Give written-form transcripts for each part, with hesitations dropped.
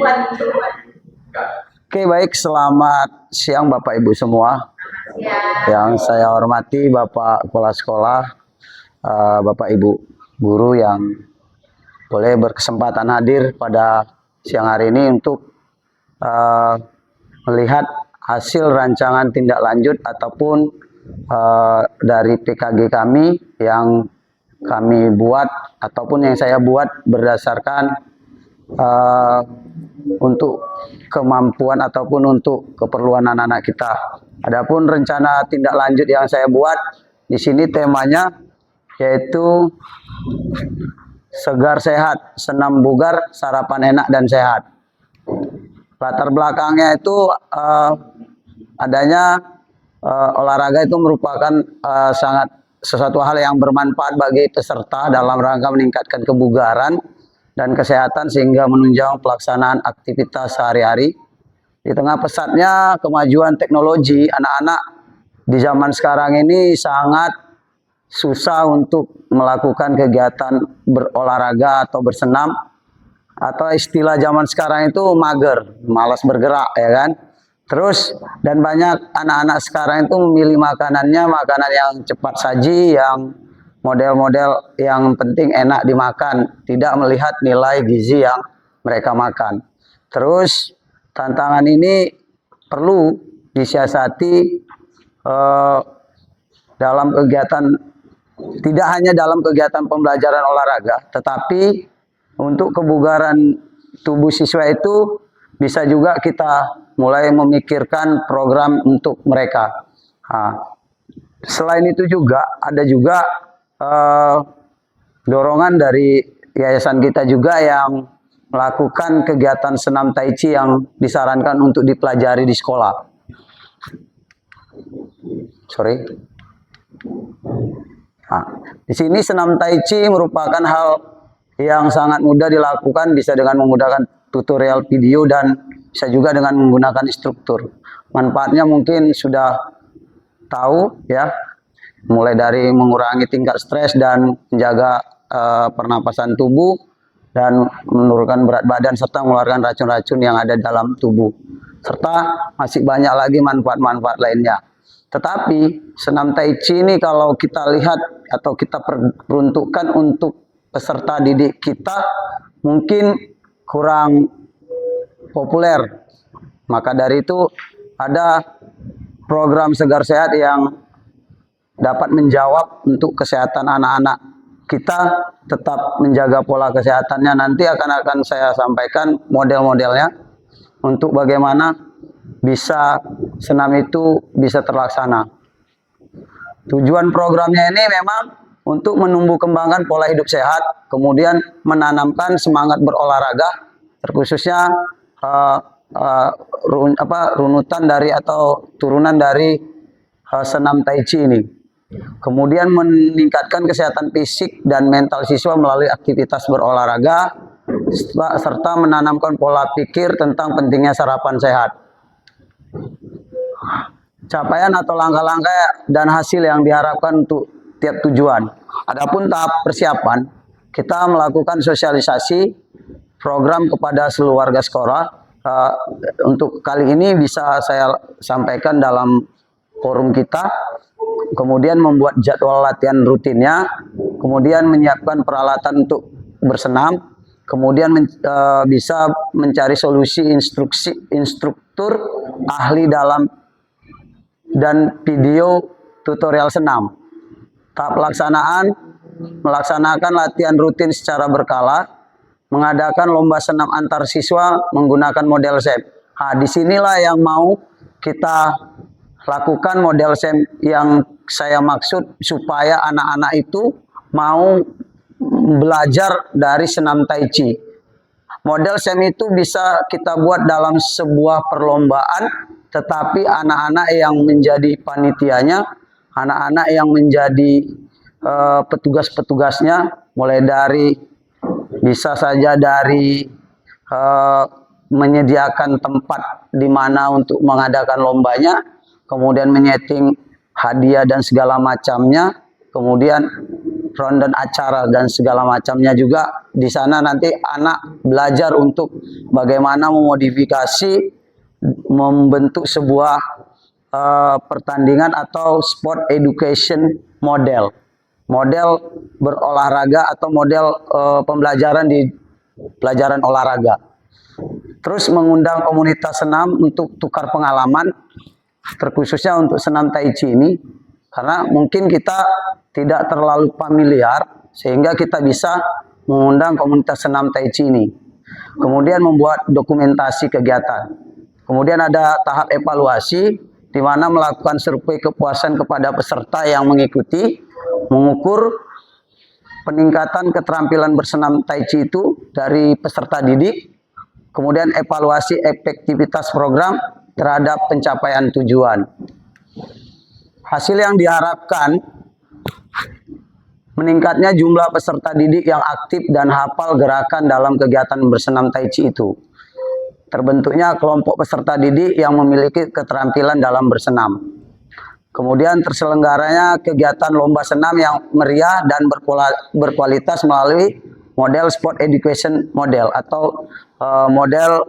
Oke, baik. Selamat siang Bapak Ibu semua. Yang saya hormati Bapak Kepala Sekolah, Bapak Ibu Guru yang boleh berkesempatan hadir pada siang hari ini untuk melihat hasil rancangan tindak lanjut ataupun dari PKG kami yang kami buat ataupun yang saya buat berdasarkan untuk kemampuan ataupun untuk keperluan anak-anak kita. Adapun rencana tindak lanjut yang saya buat di sini temanya yaitu segar sehat, senam bugar, sarapan enak dan sehat. Latar belakangnya itu adanya olahraga itu merupakan sangat sesuatu hal yang bermanfaat bagi peserta dalam rangka meningkatkan kebugaran dan kesehatan sehingga menunjang pelaksanaan aktivitas sehari-hari. Di tengah pesatnya kemajuan teknologi, anak-anak di zaman sekarang ini sangat susah untuk melakukan kegiatan berolahraga atau bersenam, atau istilah zaman sekarang itu mager, malas bergerak, ya kan? Terus, dan banyak anak-anak sekarang itu memilih makanannya makanan yang cepat saji, yang model-model yang penting enak dimakan, tidak melihat nilai gizi yang mereka makan. Terus, tantangan ini perlu disiasati dalam kegiatan, tidak hanya dalam kegiatan pembelajaran olahraga, tetapi untuk kebugaran tubuh siswa itu bisa juga kita mulai memikirkan program untuk mereka. Selain itu juga ada juga dorongan dari yayasan kita juga yang melakukan kegiatan senam tai chi yang disarankan untuk dipelajari di sekolah. Di sini senam tai chi merupakan hal yang sangat mudah dilakukan, bisa dengan menggunakan tutorial video dan bisa juga dengan menggunakan instruktur. Manfaatnya mungkin sudah tahu ya, mulai dari mengurangi tingkat stres dan menjaga pernapasan tubuh dan menurunkan berat badan serta mengeluarkan racun-racun yang ada dalam tubuh. Serta masih banyak lagi manfaat-manfaat lainnya. Tetapi senam tai chi ini kalau kita lihat atau kita peruntukkan untuk peserta didik kita mungkin kurang populer. Maka dari itu ada program segar sehat yang dapat menjawab untuk kesehatan anak-anak kita, tetap menjaga pola kesehatannya. Nanti akan saya sampaikan model-modelnya untuk bagaimana bisa senam itu bisa terlaksana. Tujuan programnya ini memang untuk menumbuh kembangkan pola hidup sehat, kemudian menanamkan semangat berolahraga, terkhususnya runutan dari atau turunan dari senam tai chi ini. Kemudian meningkatkan kesehatan fisik dan mental siswa melalui aktivitas berolahraga, serta menanamkan pola pikir tentang pentingnya sarapan sehat. Capaian atau langkah-langkah dan hasil yang diharapkan untuk tiap tujuan. Adapun tahap persiapan, kita melakukan sosialisasi program kepada seluruh warga sekolah. Untuk kali ini bisa saya sampaikan dalam forum kita. Kemudian membuat jadwal latihan rutinnya, kemudian menyiapkan peralatan untuk bersenam, kemudian bisa mencari solusi instruktur ahli dalam dan video tutorial senam. Tahap pelaksanaan, melaksanakan latihan rutin secara berkala, mengadakan lomba senam antar siswa menggunakan model SEM. Disinilah yang mau kita lakukan model SEM yang saya maksud supaya anak-anak itu mau belajar dari senam tai chi. Model SEM itu bisa kita buat dalam sebuah perlombaan, tetapi anak-anak yang menjadi panitianya, anak-anak yang menjadi petugas-petugasnya, mulai dari bisa saja dari menyediakan tempat di mana untuk mengadakan lombanya, kemudian menyeting hadiah dan segala macamnya, kemudian rundown acara dan segala macamnya juga. Di sana nanti anak belajar untuk bagaimana memodifikasi, membentuk sebuah pertandingan atau sport education model berolahraga atau model pembelajaran di pelajaran olahraga. Terus mengundang komunitas senam untuk tukar pengalaman, terkhususnya untuk senam Tai Chi ini, karena mungkin kita tidak terlalu familiar, sehingga kita bisa mengundang komunitas senam Tai Chi ini. Kemudian membuat dokumentasi kegiatan. Kemudian ada tahap evaluasi, di mana melakukan survei kepuasan kepada peserta yang mengikuti, mengukur peningkatan keterampilan bersenam Tai Chi itu dari peserta didik, kemudian evaluasi efektivitas program terhadap pencapaian tujuan. Hasil yang diharapkan, meningkatnya jumlah peserta didik yang aktif dan hafal gerakan dalam kegiatan bersenam Tai Chi itu. Terbentuknya kelompok peserta didik yang memiliki keterampilan dalam bersenam. Kemudian terselenggaranya kegiatan lomba senam yang meriah dan berkualitas melalui model sport education model atau model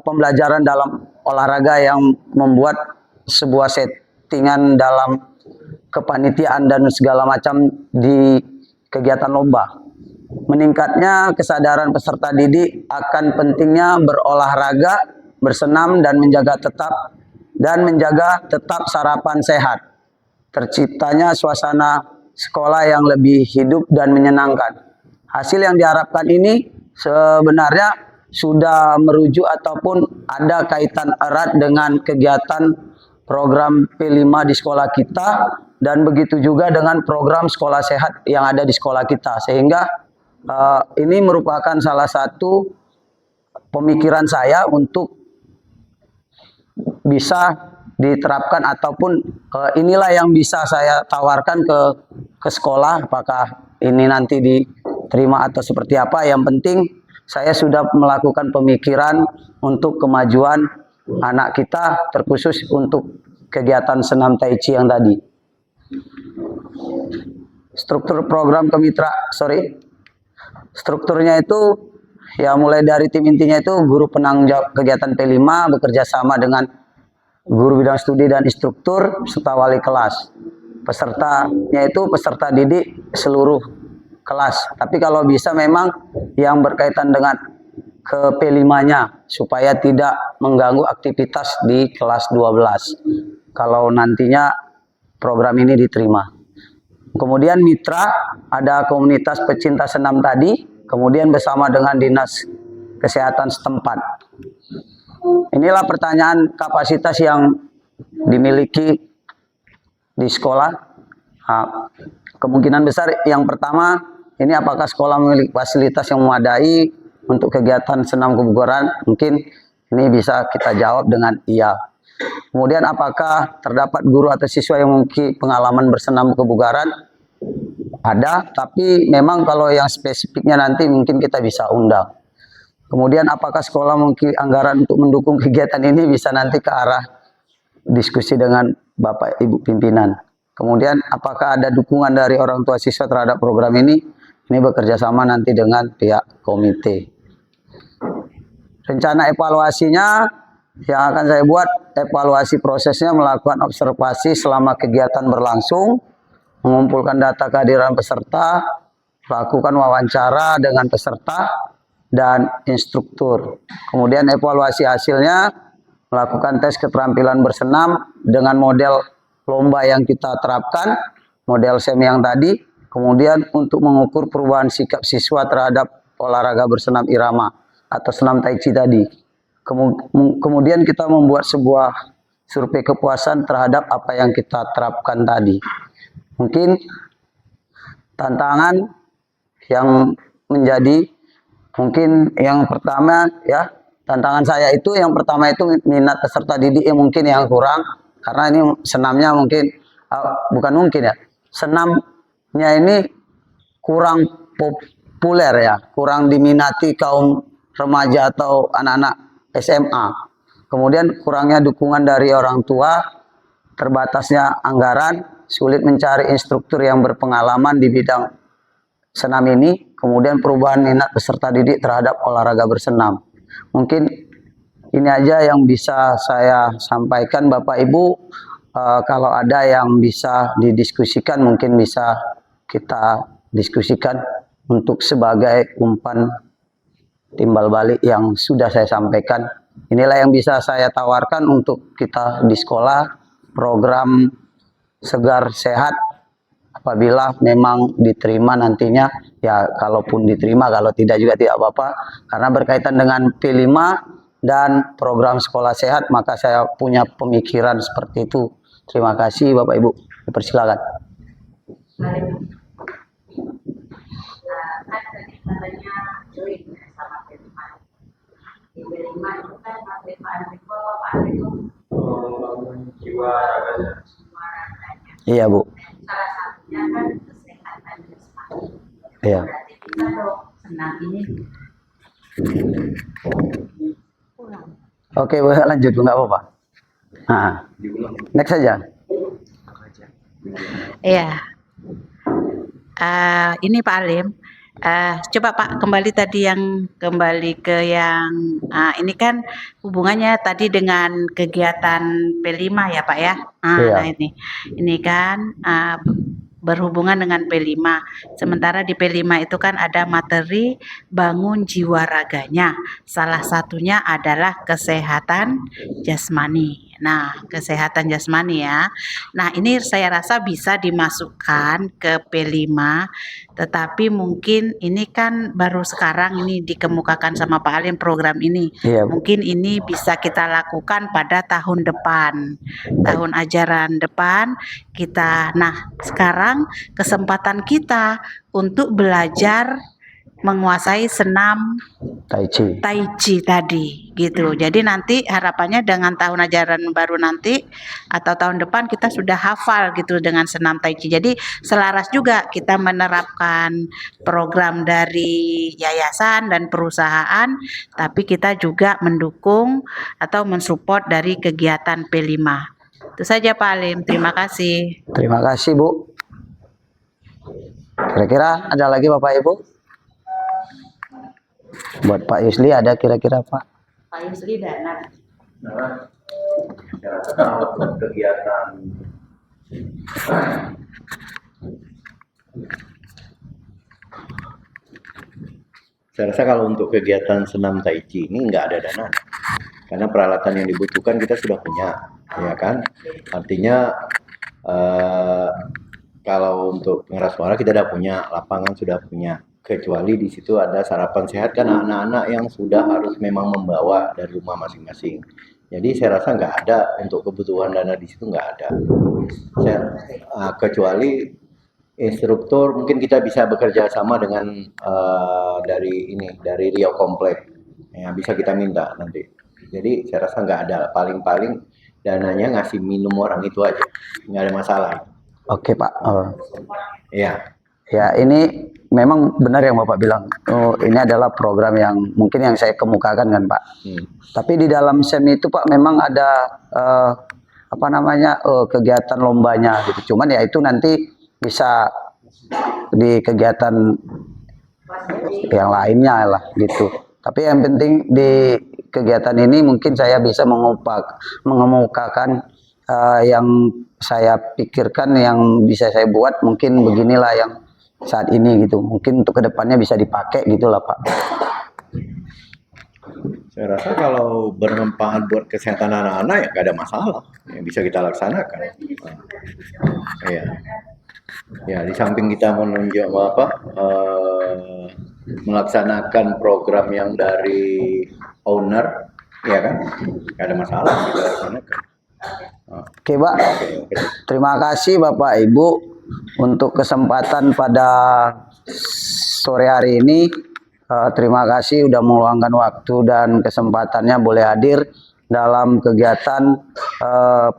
pembelajaran dalam olahraga yang membuat sebuah settingan dalam kepanitiaan dan segala macam di kegiatan lomba. Meningkatnya kesadaran peserta didik akan pentingnya berolahraga, bersenam dan menjaga tetap sarapan sehat. Terciptanya suasana sekolah yang lebih hidup dan menyenangkan. Hasil yang diharapkan ini sebenarnya sudah merujuk ataupun ada kaitan erat dengan kegiatan program P5 di sekolah kita, dan begitu juga dengan program sekolah sehat yang ada di sekolah kita. Sehingga ini merupakan salah satu pemikiran saya untuk bisa diterapkan, ataupun inilah yang bisa saya tawarkan ke sekolah. Apakah ini nanti diterima atau seperti apa, yang penting saya sudah melakukan pemikiran untuk kemajuan anak kita, terkhusus untuk kegiatan senam Tai Chi yang tadi. Struktur program strukturnya itu ya mulai dari tim intinya itu guru penanggung jawab kegiatan P5 bekerja sama dengan guru bidang studi dan instruktur serta wali kelas. Pesertanya itu peserta didik seluruh kelas. Tapi kalau bisa memang yang berkaitan dengan ke P5-nya supaya tidak mengganggu aktivitas di kelas 12 kalau nantinya program ini diterima. Kemudian mitra, ada komunitas pecinta senam tadi, kemudian bersama dengan dinas kesehatan setempat. Inilah pertanyaan kapasitas yang dimiliki di sekolah. Kemungkinan besar yang pertama, ini apakah sekolah memiliki fasilitas yang memadai untuk kegiatan senam kebugaran? Mungkin ini bisa kita jawab dengan iya. Kemudian apakah terdapat guru atau siswa yang memiliki pengalaman bersenam kebugaran? Ada, tapi memang kalau yang spesifiknya nanti mungkin kita bisa undang. Kemudian apakah sekolah memiliki anggaran untuk mendukung kegiatan ini? Bisa nanti ke arah diskusi dengan Bapak Ibu pimpinan. Kemudian apakah ada dukungan dari orang tua siswa terhadap program ini? Ini bekerja sama nanti dengan pihak komite. Rencana evaluasinya yang akan saya buat, evaluasi prosesnya melakukan observasi selama kegiatan berlangsung, mengumpulkan data kehadiran peserta, lakukan wawancara dengan peserta dan instruktur. Kemudian evaluasi hasilnya, melakukan tes keterampilan bersenam dengan model lomba yang kita terapkan, model SEM yang tadi. Kemudian untuk mengukur perubahan sikap siswa terhadap olahraga bersenam irama atau senam Tai Chi tadi. Kemudian kita membuat sebuah survei kepuasan terhadap apa yang kita terapkan tadi. Mungkin tantangan yang menjadi mungkin yang pertama ya, tantangan saya itu yang pertama itu minat peserta didik yang mungkin yang kurang, karena ini senamnya mungkin senamnya ini kurang populer ya, kurang diminati kaum remaja atau anak-anak SMA. Kemudian kurangnya dukungan dari orang tua, terbatasnya anggaran, sulit mencari instruktur yang berpengalaman di bidang senam ini, kemudian perubahan minat peserta didik terhadap olahraga bersenam. Mungkin ini aja yang bisa saya sampaikan Bapak Ibu. Kalau ada yang bisa didiskusikan mungkin bisa kita diskusikan untuk sebagai umpan timbal balik yang sudah saya sampaikan. Inilah yang bisa saya tawarkan untuk kita di sekolah, program segar sehat. Apabila memang diterima nantinya, ya kalaupun diterima, kalau tidak juga tidak apa-apa. Karena berkaitan dengan P5 dan program sekolah sehat, maka saya punya pemikiran seperti itu. Terima kasih Bapak Ibu. Dipersilakan. Kan tadi katanya join sama P5. Di P5 itu kan penerimaan itu apa itu? Jiwa raganya. Iya Bu. Salah satunya kan kesehatan jasmani. Iya. Berarti kita dong senam ini kurang. Oke, Bu, lanjut Bu, nggak apa-apa. Nah, next saja. Iya. Ini Pak Alim. Coba Pak kembali tadi yang kembali ke yang ini kan hubungannya tadi dengan kegiatan P5 ya Pak ya. Iya. Nah ini kan berhubungan dengan P5. Sementara di P5 itu kan ada materi bangun jiwa raganya. Salah satunya adalah kesehatan jasmani. Nah, kesehatan jasmani ya. Nah, ini saya rasa bisa dimasukkan ke P5, tetapi mungkin ini kan baru sekarang ini dikemukakan sama Pak Alim program ini. Iya, Bu. Mungkin ini bisa kita lakukan pada tahun depan. Tahun ajaran depan kita. Nah, sekarang kesempatan kita untuk belajar menguasai senam Tai Chi tadi gitu. Jadi nanti harapannya dengan tahun ajaran baru nanti atau tahun depan kita sudah hafal gitu dengan senam Tai Chi. Jadi selaras juga kita menerapkan program dari yayasan dan perusahaan, tapi kita juga mendukung atau mensupport dari kegiatan P5. Itu saja Pak Alim. Terima kasih. Terima kasih Bu. Kira-kira ada lagi Bapak Ibu? Buat Pak Yusli ada kira-kira Pak? Pak Yusli Dana. Nah, saya rasa kalau kegiatan saya rasa kalau untuk kegiatan senam Tai Chi ini nggak ada dana, karena peralatan yang dibutuhkan kita sudah punya, ya kan? Artinya kalau untuk pengeras suara kita sudah punya, lapangan sudah punya, kecuali di situ ada sarapan sehat kan anak-anak yang sudah harus memang membawa dari rumah masing-masing. Jadi saya rasa nggak ada untuk kebutuhan dana di situ, nggak ada. Kecuali instruktur mungkin kita bisa bekerja sama dengan dari Rio Komplek, ya bisa kita minta nanti. Jadi saya rasa nggak ada, paling-paling dananya ngasih minum orang itu aja, nggak ada masalah. Oke Pak. Iya. Ya ini memang benar yang Bapak bilang. Ini adalah program yang mungkin yang saya kemukakan kan Pak. Tapi di dalam SEM itu Pak memang ada kegiatan lombanya gitu. Cuman ya itu nanti bisa di kegiatan yang lainnya lah gitu. Tapi yang penting di kegiatan ini mungkin saya bisa mengemukakan yang saya pikirkan, yang bisa saya buat mungkin beginilah yang saat ini gitu. Mungkin untuk kedepannya bisa dipakai gitulah Pak. Saya rasa kalau bermanfaat buat kesehatan anak-anak ya nggak ada masalah, yang bisa kita laksanakan. Ya di samping kita menunjuk melaksanakan program yang dari owner, ya kan, nggak ada masalah kita laksanakan. Oke Pak, terima kasih Bapak Ibu untuk kesempatan pada sore hari ini. Terima kasih sudah meluangkan waktu dan kesempatannya boleh hadir dalam kegiatan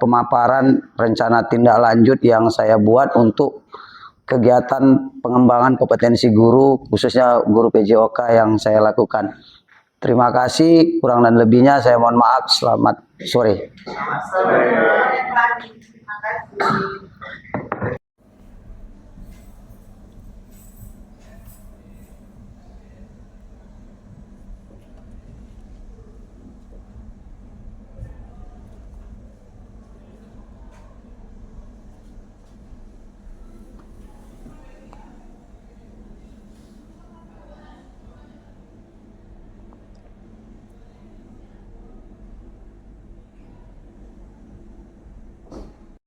pemaparan rencana tindak lanjut yang saya buat untuk kegiatan pengembangan kompetensi guru, khususnya guru PJOK yang saya lakukan. Terima kasih, kurang dan lebihnya saya mohon maaf. Selamat sore. Terima kasih.